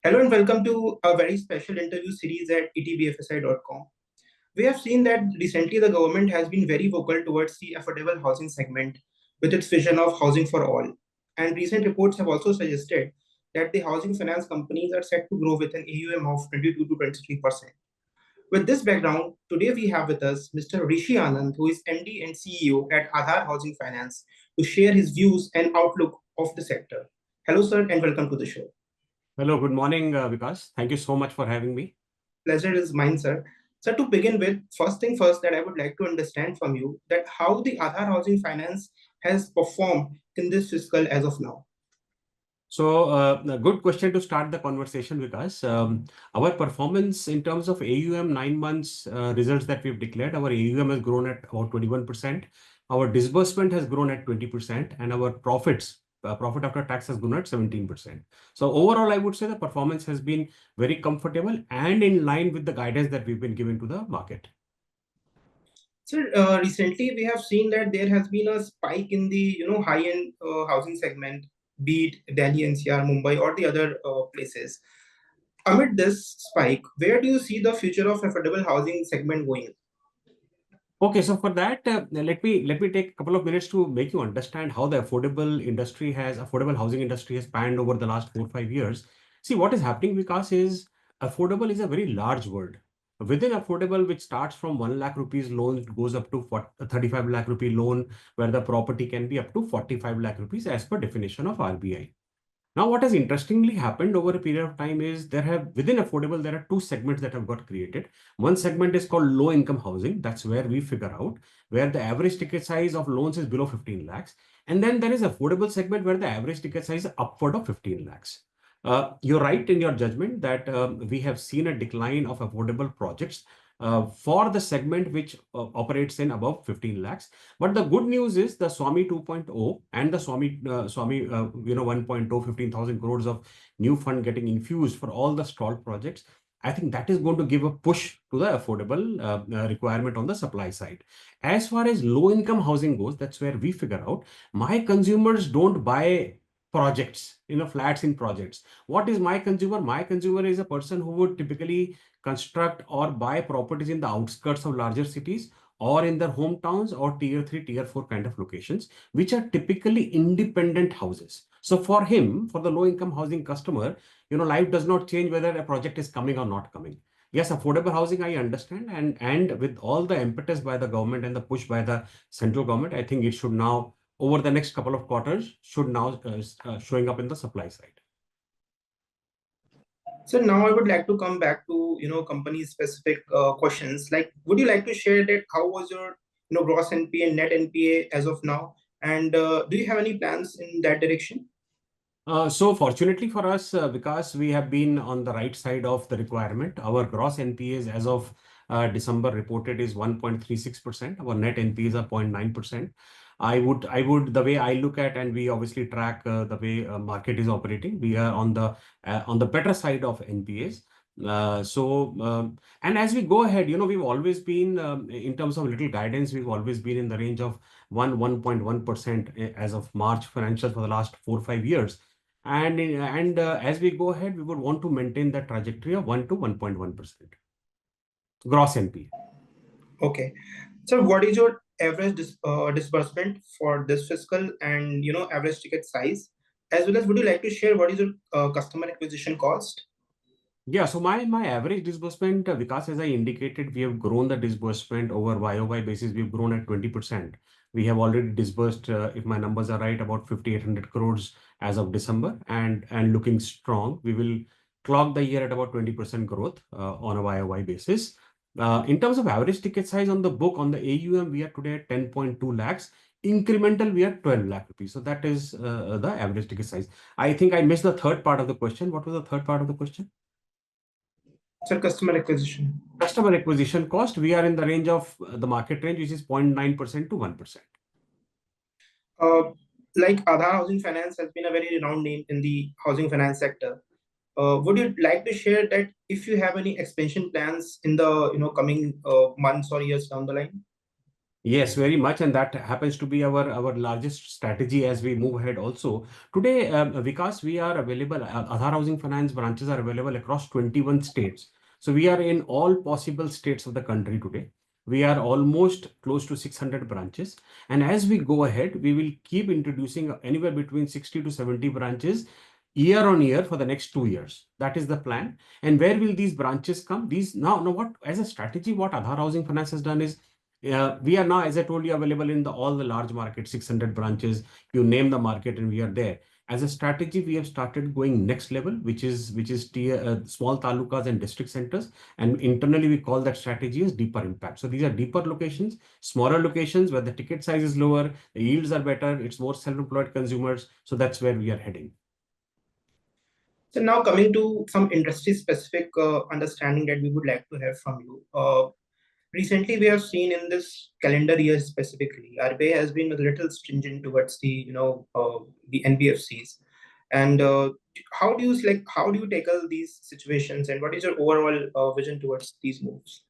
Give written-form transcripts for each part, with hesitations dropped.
Hello and welcome to a very special interview series at ETBFSI.com. We have seen that recently the government has been very vocal towards the affordable housing segment with its vision of housing for all. And recent reports have also suggested that the housing finance companies are set to grow with an AUM of 22 to 23%. With this background, today we have with us Mr. Rishi Anand, who is MD and CEO at Aadhar Housing Finance, to share his views and outlook of the sector. Hello, sir, and welcome to the show. Hello, good morning, Vikas. Thank you so much for having me. Pleasure is mine, sir. So to begin with, first thing first that I would like to understand from you that how the Aadhar Housing Finance has performed in this fiscal as of now. So, a good question to start the conversation, Vikas. Our performance in terms of AUM 9 months results that we've declared, our AUM has grown at about 21%. Our disbursement has grown at 20%, and our profit after tax has grown at 17%. So overall, I would say the performance has been very comfortable and in line with the guidance that we've been giving to the market. Sir, recently we have seen that there has been a spike in the high-end housing segment, be it Delhi, NCR, Mumbai, or the other places. Amid this spike, where do you see the future of affordable housing segment going? Okay, so for that, let me take a couple of minutes to make you understand how the affordable housing industry has panned over the last 4 or 5 years. See, what is happening, Vikas, is affordable is a very large word. Within affordable, which starts from 1 lakh rupees loan, goes up to 35 lakh rupee loan, where the property can be up to 45 lakh rupees as per definition of RBI. Now, what has interestingly happened over a period of time is within affordable, there are two segments that have got created. One segment is called low income housing. That's where we figure out where the average ticket size of loans is below 15 lakhs. And then there is affordable segment where the average ticket size is upward of 15 lakhs. You're right in your judgment that we have seen a decline of affordable projects for the segment which operates in above 15 lakhs. But the good news is the SWAMIH 2.0 and the SWAMIH 1.0, 15,000 crores of new fund getting infused for all the stalled projects. I think that is going to give a push to the affordable requirement on the supply side. As far as low income housing goes, that's where we figure out my consumers don't buy projects, flats in projects. What is my consumer? My consumer is a person who would typically construct or buy properties in the outskirts of larger cities or in their hometowns or tier 3, tier 4 kind of locations, which are typically independent houses. So for him, for the low income housing customer, life does not change whether a project is coming or not coming. Yes, affordable housing, I understand. And with all the impetus by the government and the push by the central government, I think it should now, over the next couple of quarters, should now showing up in the supply side. So now I would like to come back to company specific questions. Like, would you like to share that how was your gross NPA and net NPA as of now, and do you have any plans in that direction? So fortunately for us, because we have been on the right side of the requirement, our gross NPAs as of December reported is 1.36%. Our net NPAs are 0.9%. The way I look at, and we obviously track the way market is operating, we are on the better side of NPAs. And as we go ahead, we've always been, in terms of little guidance, we've always been in the range of 1.1% as of March financials for the last 4 or 5 years. And as we go ahead, we would want to maintain that trajectory of 1 to 1.1% gross NPA. Okay. So what is your average disbursement for this fiscal and average ticket size? As well as would you like to share what is your customer acquisition cost? Yeah, so my average disbursement, Vikas, as I indicated, we have grown the disbursement over YOY basis. We've grown at 20%. We have already disbursed, if my numbers are right, about 5,800 crores as of December, and looking strong. We will clock the year at about 20% growth on a YOY basis. In terms of average ticket size on the book, on the AUM, we are today at 10.2 lakhs. Incremental, we are 12 lakh rupees. So that is the average ticket size. I think I missed the third part of the question. What was the third part of the question? Sir, customer acquisition. Customer acquisition cost, we are in the range of the market range, which is 0.9% to 1%. Like Aadhar Housing Finance has been a very renowned name in the housing finance sector. Would you like to share that if you have any expansion plans in the coming months or years down the line? Yes, very much, and that happens to be our largest strategy as we move ahead. Also, today, Vikas, we are available. Aadhar Housing Finance branches are available across 21 states. So we are in all possible states of the country today. We are almost close to 600 branches, and as we go ahead, we will keep introducing anywhere between 60 to 70 branches year on year for the next 2 years. That is the plan. And where will these branches come? These now what as a strategy, what Aadhar Housing Finance has done is we are now, as I told you, available in all the large markets, 600 branches. You name the market, and we are there. As a strategy, we have started going next level, which is small talukas and district centers, and internally we call that strategy as deeper impact. So these are deeper locations, smaller locations where the ticket size is lower, the yields are better, it's more self-employed consumers. So that's where we are heading. So now coming to some industry specific understanding that we would like to have from you. Recently, we have seen in this calendar year specifically, RBI has been a little stringent towards the NBFCs. And how do you tackle these situations, and what is your overall vision towards these moves?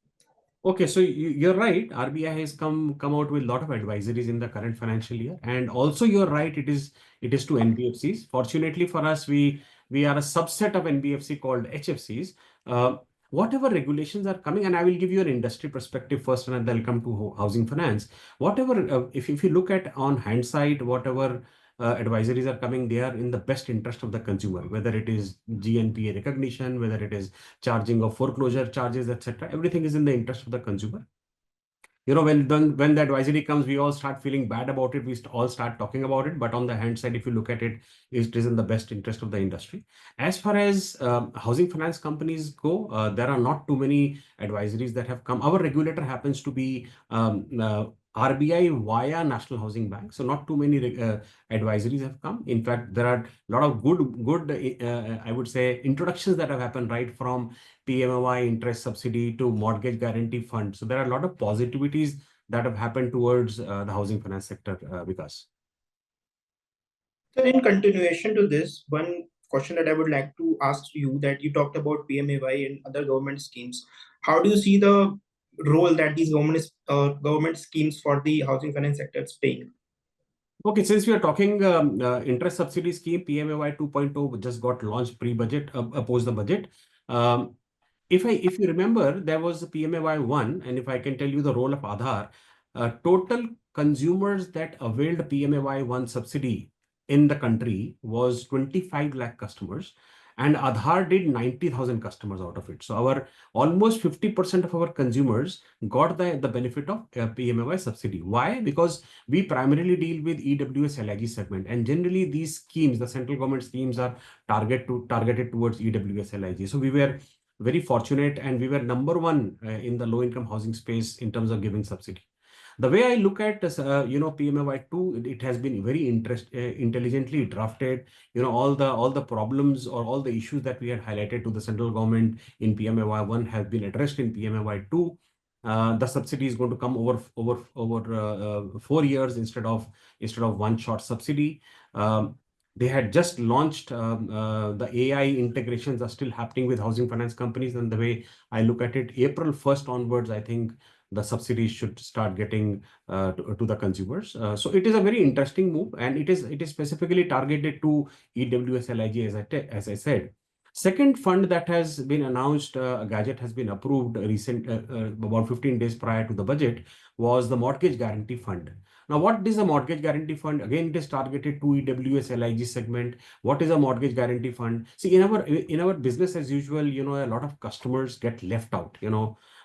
Okay, so you're right. RBI has come out with a lot of advisories in the current financial year, and also you're right. It is to NBFCs. Fortunately for us, we are a subset of NBFC called HFCs. Whatever regulations are coming, and I will give you an industry perspective first, and then I'll come to housing finance. Whatever, if you look at on hindsight, whatever advisories are coming, they are in the best interest of the consumer. Whether it is GNPA recognition, whether it is charging of foreclosure charges, etc. Everything is in the interest of the consumer. When the advisory comes, we all start feeling bad about it. All start talking about it. But on the hand side, if you look at it, it is in the best interest of the industry. As far as housing finance companies go, there are not too many advisories that have come. Our regulator happens to be RBI via National Housing Bank. So not too many advisories have come. In fact, there are a lot of good I would say, introductions that have happened right from PMAY interest subsidy to mortgage guarantee fund. So there are a lot of positivities that have happened towards the housing finance sector, Vikas. So in continuation to this, one question that I would like to ask you, that you talked about PMAY and other government schemes. How do you see the role that these government schemes for the housing finance sector is playing? Okay, since we are talking interest subsidy scheme, PMAY 2.0 just got launched pre-budget, post the budget. If you remember, there was the PMAY 1, and if I can tell you the role of Aadhar, total consumers that availed PMAY 1 subsidy in the country was 25 lakh customers, and Aadhar did 90,000 customers out of it. So our almost 50% of our consumers got the benefit of PMAY subsidy. Why? Because we primarily deal with EWS LIG segment, and generally these schemes, the central government schemes, are targeted towards EWS LIG. So we were very fortunate, and we were number one in the low income housing space in terms of giving subsidy. The way I look at PMAY 2, it has been very intelligently drafted. All the problems or all the issues that we had highlighted to the central government in PMAY 1 have been addressed in PMAY 2. The subsidy is going to come over 4 years instead of one shot subsidy. They had just launched the AI integrations are still happening with housing finance companies, and the way I look at it, April 1st onwards, I think the subsidies should start getting to the consumers. So it is a very interesting move, and it is specifically targeted to EWS LIG, as I said. Second fund that has been announced, a gadget has been approved about 15 days prior to the budget, was the mortgage guarantee fund. Now, what is a mortgage guarantee fund? Again, it is targeted to EWS LIG segment. What is a mortgage guarantee fund? See, in our business as usual, a lot of customers get left out.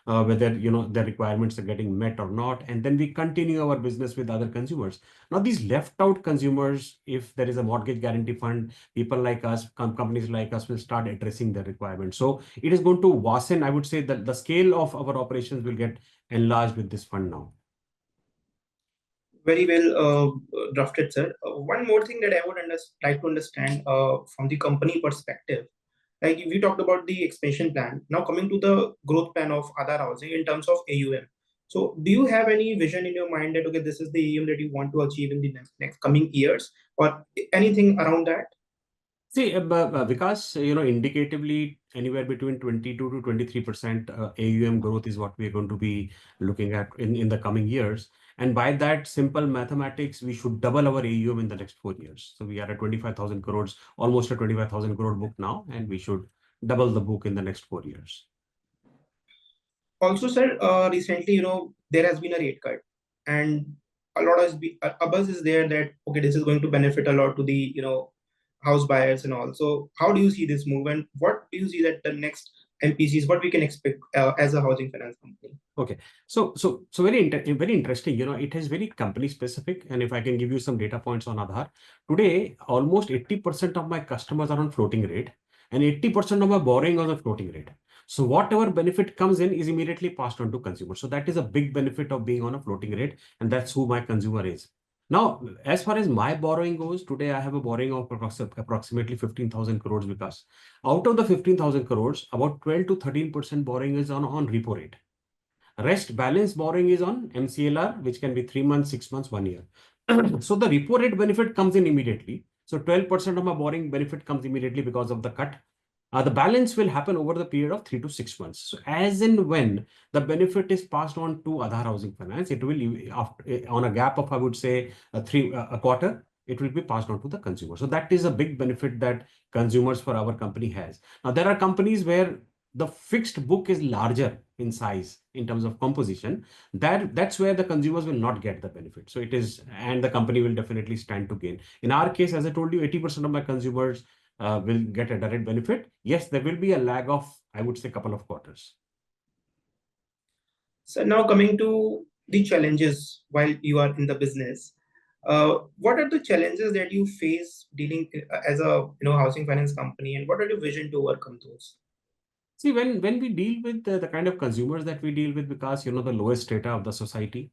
Whether their requirements are getting met or not, and then we continue our business with other consumers. Now, these left out consumers, if there is a mortgage guarantee fund, people like us, companies like us, will start addressing their requirements. So it is going to worsen. I would say that the scale of our operations will get enlarged with this fund now. Very well drafted, sir. One more thing that I would like to understand from the company perspective. Like we talked about the expansion plan. Now coming to the growth plan of Aadhar Housing in terms of AUM. So do you have any vision in your mind that, okay, this is the AUM that you want to achieve in the next coming years, or anything around that? See, because indicatively anywhere between 22 to 23% AUM growth is what we are going to be looking at in the coming years. And by that simple mathematics, we should double our AUM in the next 4 years. So we are at 25,000 crores, almost a 25,000 crore book now, and we should double the book in the next 4 years. Also, sir, recently, there has been a rate cut, and a lot of a buzz is there that okay, this is going to benefit a lot to the house buyers and all. So, how do you see this move, and what do you see that the next MPCs, what we can expect as a housing finance company? Okay, so very interesting. It is very company specific, and if I can give you some data points on Aadhar, today almost 80% of my customers are on floating rate, and 80% of my borrowing on a floating rate. So whatever benefit comes in is immediately passed on to consumer. So that is a big benefit of being on a floating rate, and that's who my consumer is. Now, as far as my borrowing goes, today I have a borrowing of approximately 15,000 crores, because out of the 15,000 crores, about 12 to 13% borrowing is on repo rate. Rest balance borrowing is on MCLR, which can be 3 months, 6 months, 1 year. So the repo rate benefit comes in immediately. So 12% of my borrowing benefit comes immediately because of the cut. The balance will happen over the period of 3 to 6 months. So as and when the benefit is passed on to Aadhar Housing Finance, it will, on a gap of, I would say, a quarter, it will be passed on to the consumer. So that is a big benefit that consumers for our company has. Now, there are companies where the fixed book is larger in size in terms of composition. That's where the consumers will not get the benefit. So it is, and the company will definitely stand to gain. In our case, as I told you, 80% of my consumers will get a direct benefit. Yes, there will be a lag of, I would say, a couple of quarters. So now coming to the challenges while you are in the business, what are the challenges that you face dealing as a housing finance company, and what are your vision to overcome those? See, when we deal with the kind of consumers that we deal with, because the lowest strata of the society,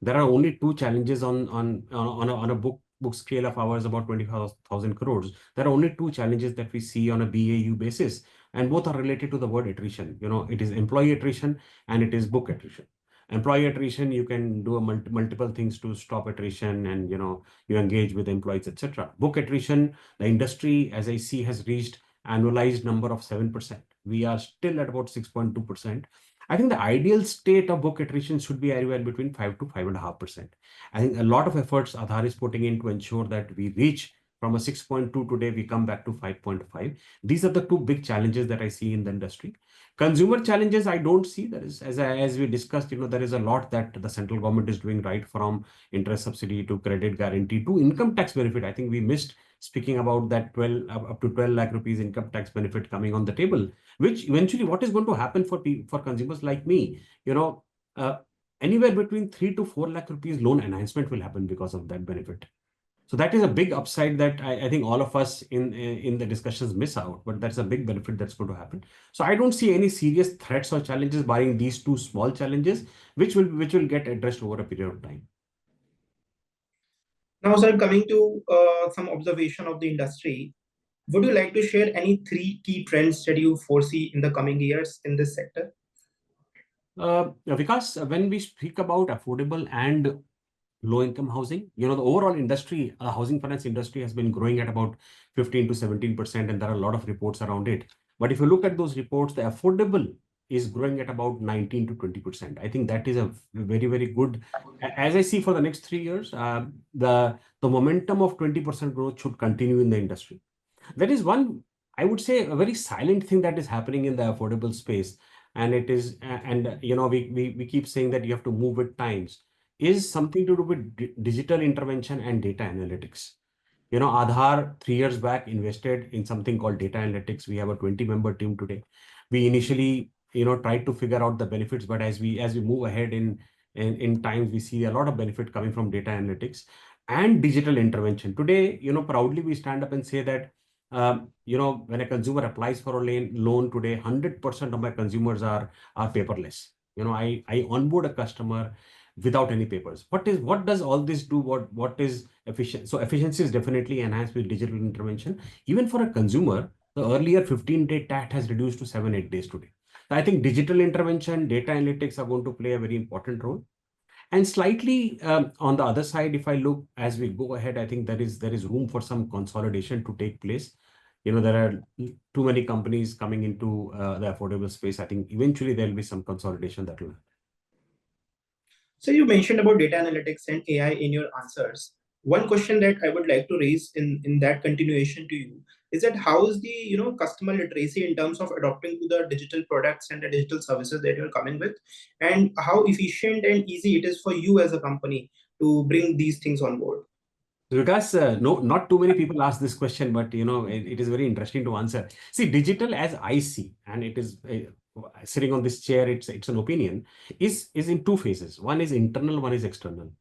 there are only two challenges on a book scale of ours about 25,000 crores. There are only two challenges that we see on a BAU basis, and both are related to the word attrition. It is employee attrition and it is book attrition. Employee attrition, you can do multiple things to stop attrition, and you engage with employees, etc. Book attrition, the industry, as I see, has reached annualized number of 7%. We are still at about 6.2%. I think the ideal state of book attrition should be anywhere between 5 to 5.5%. I think a lot of efforts Aadhar is putting in to ensure that we reach from a 6.2 today, we come back to 5.5. These are the two big challenges that I see in the industry. Consumer challenges, I don't see. There is, as we discussed, there is a lot that the central government is doing, right from interest subsidy to credit guarantee to income tax benefit. I think we missed speaking about that 12 up to 12 lakh rupees income tax benefit coming on the table, which eventually what is going to happen for consumers like me, uh, anywhere between 3 to 4 lakh rupees loan enhancement will happen because of that benefit. So that is a big upside that I think all of us in the discussions miss out, but that's a big benefit that's going to happen. So I don't see any serious threats or challenges barring these two small challenges, which will get addressed over a period of time. Now, sir, coming to some observation of the industry, would you like to share any three key trends that you foresee in the coming years in this sector? Because when we speak about affordable and low-income housing, the overall industry, housing finance industry has been growing at about 15 to 17%, and there are a lot of reports around it. But if you look at those reports, the affordable is growing at about 19 to 20%. I think that is a very, very good. As I see for the next 3 years, the momentum of 20% growth should continue in the industry. There is one, I would say, a very silent thing that is happening in the affordable space, and it is, and we keep saying that you have to move with times, is something to do with digital intervention and data analytics. Aadhar 3 years back invested in something called data analytics. We have a 20-member team today. We initially, tried to figure out the benefits, but as we move ahead in times, we see a lot of benefit coming from data analytics and digital intervention. Today, proudly we stand up and say that, when a consumer applies for a loan today, 100% of my consumers are paperless. I onboard a customer without any papers. What does all this do? What is efficient? So efficiency is definitely enhanced with digital intervention. Even for a consumer, the earlier 15-day TAT has reduced to 7-8 days today. So I think digital intervention, data analytics are going to play a very important role. And slightly on the other side, if I look as we go ahead, I think there is room for some consolidation to take place. there are too many companies coming into the affordable space. I think eventually there will be some consolidation that will happen. So you mentioned about data analytics and AI in your answers. One question that I would like to raise in that continuation to you is that how is the customer literacy in terms of adopting to the digital products and the digital services that you're coming with, and how efficient and easy it is for you as a company to bring these things on board? Because no, not too many people ask this question, but it is very interesting to answer. See, digital as I see, and it is sitting on this chair, it's an opinion, is in two phases. One is internal, one is external.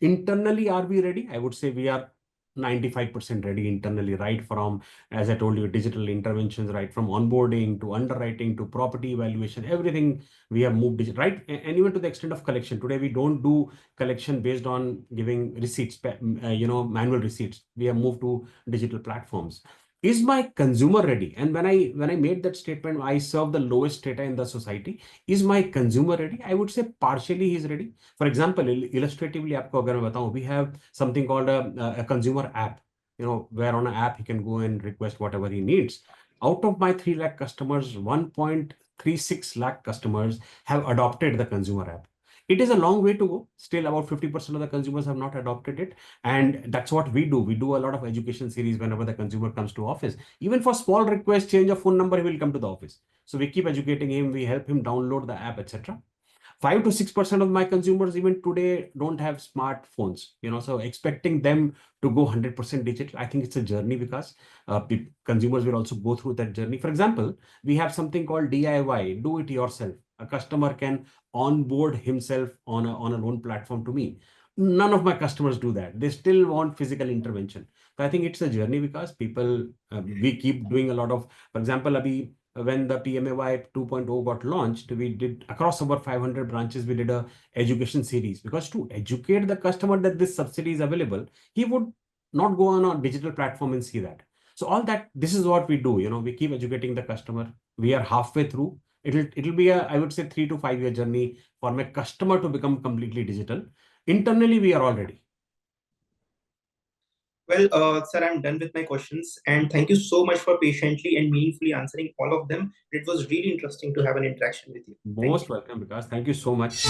Internally, are we ready? I would say we are 95% ready internally, right from, as I told you, digital interventions, right from onboarding to underwriting to property evaluation, everything we have moved digital, right? And even to the extent of collection. Today, we don't do collection based on giving receipts, manual receipts. We have moved to digital platforms. Is my consumer ready? And when I made that statement, I serve the lowest data in the society. Is my consumer ready? I would say partially he's ready. For example, illustratively, आपको अगर मैं बताऊं, we have something called a consumer app. Where on an app he can go and request whatever he needs. Out of my 3 lakh customers, 1.36 lakh customers have adopted the consumer app. It is a long way to go. Still, about 50% of the consumers have not adopted it. And that's what we do. We do a lot of education series whenever the consumer comes to office. Even for small request, change of phone number, he will come to the office. So we keep educating him. We help him download the app, etc. 5 to 6% of my consumers even today don't have smartphones, so expecting them to go 100% digital, I think it's a journey, because consumers will also go through that journey. For example, we have something called DIY, do it yourself. A customer can onboard himself on a loan platform to me. None of my customers do that. They still want physical intervention. So I think it's a journey, because people, we keep doing a lot of, for example, Abhi, when the PMAY 2.0 got launched, we did across over 500 branches, we did a education series, because to educate the customer that this subsidy is available, he would not go on a digital platform and see that. So all that, this is what we do. We keep educating the customer. We are halfway through. It'll be a, I would say, 3 to 5 year journey for my customer to become completely digital. Internally, we are already. Well, sir, I'm done with my questions, and thank you so much for patiently and meaningfully answering all of them. It was really interesting to have an interaction with you. Thank Most you. welcome, because thank you so much.